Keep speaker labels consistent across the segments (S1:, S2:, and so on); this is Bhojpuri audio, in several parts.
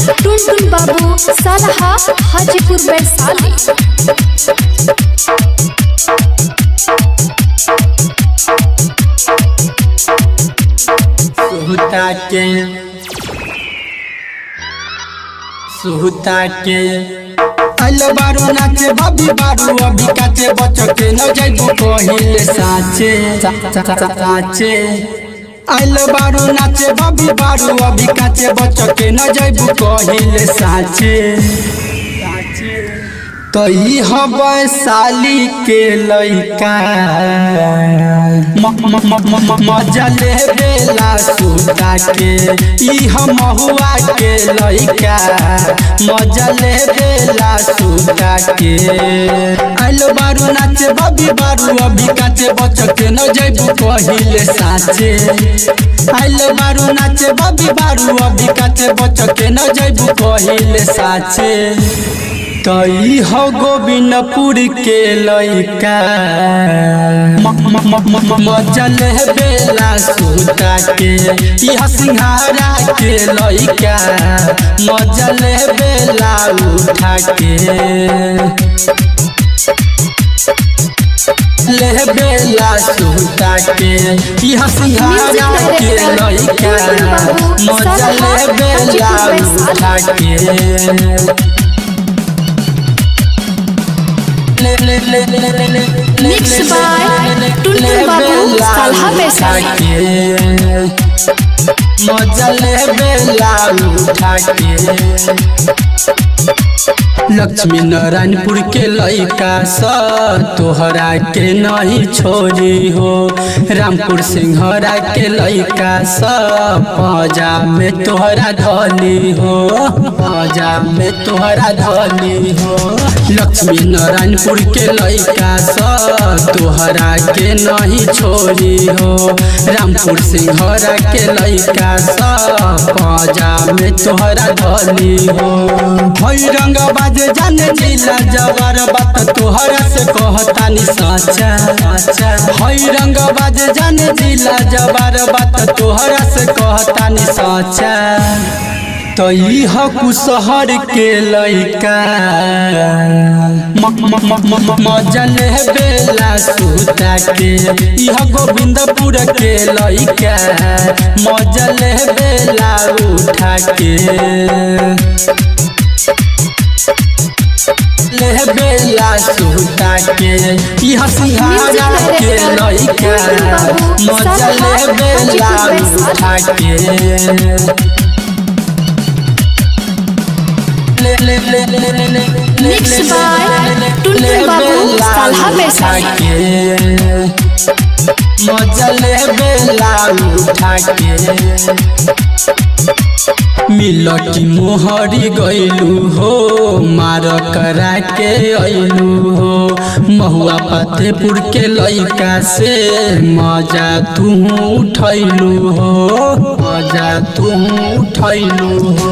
S1: टुनटुन बाबू सालहा हाजीपुर वैशाली।
S2: सुहता के आइलो बारू नाचे बबी बारू अभी काचे बच्चों के न जाइबू कहिले साचे साचे। आइलो बारू नाचे बबी बारू अभी काचे बच्चों के न जाइबू कहिले साचे। तो ई हो वैशाली के लइका मजा ले बेला सुता के। ई हो महुआ के लइका मजा ले बेला सुता के। आइलो बारू नाचे बबी बारू अभी काचे बच्चों के न जाइबू कहिले साचे। आइलो बारू नाचे बबी बारू अभी काचे बच्चों के न जाइबू कहिले साचे। तई हो गोविंदपुर के लइका मजा ले बेला सुता के। यह सिंघारा के लइका मजा ले बेला उठा के। ले बेला सुता के यह सिंघारा के लइका मजा ले बेला उठा के।
S1: मिक्स बाय टुनटुन बाबू सालहा वैशाली।
S2: मजा ले बेला उठा के। लक्ष्मी नारायणपुर के लइका स तोहरा के नहीं छोड़ी हो। रामपुर सिंहरा के लइका स पाजा में तोहरा धली हो। पाजा में तोहरा धली हो। लक्ष्मी नारायणपुर के लइका स तोहरा के नहीं छोड़ी हो। रामपुर सिंहरा के लइका स पाजा में तोहरा धली हो। हई रंग बाजे जाने जिला जवार बात तोहरा से कहतानी साचा। हई रंग बाजे जाने जिला जवार बात तोहरा से कहतानी साचा। तो ई हो कुशहर के लइका मजा ले बेला सुता के। ई हो गोविंदपुर के लइका मजा ले बेला उठा के। ले बेला सुता के यह सिंघारा के लइका मजा ले बेला उठा के।
S1: मिक्स बाय टुनटुन बाबू सालहा वैशाली।
S2: मजा ले बेला उठा के। मिलटी मोहरी गइलू हो मार करा के अइलू हो। महुआ फतेहपुर के लइका से मजा तू उठैलू हो। मजा तू उठैलू हो।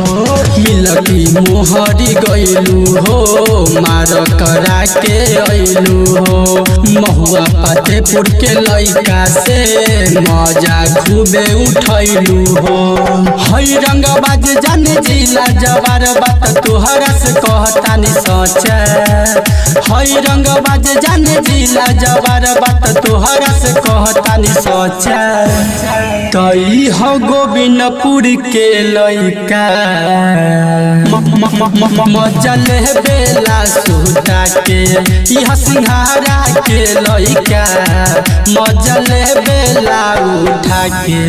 S2: मिलटी मोहरी गइलू हो मार करा के अइलू हो। महुआ फतेहपुर के लइका से मजा खूबे उठैलू हो। हई रंग बाजे जाने जिला जवार बात तोहरा से कहतानी सोचा। हई रंग बाजे जाने जिला जवार बात तोहरा से कहतानी सोचा। तई हो गोविंदपुर के लइका मजा ले बेला सुता के। यह सिंघारा के लइका मजा ले बेला उठा के।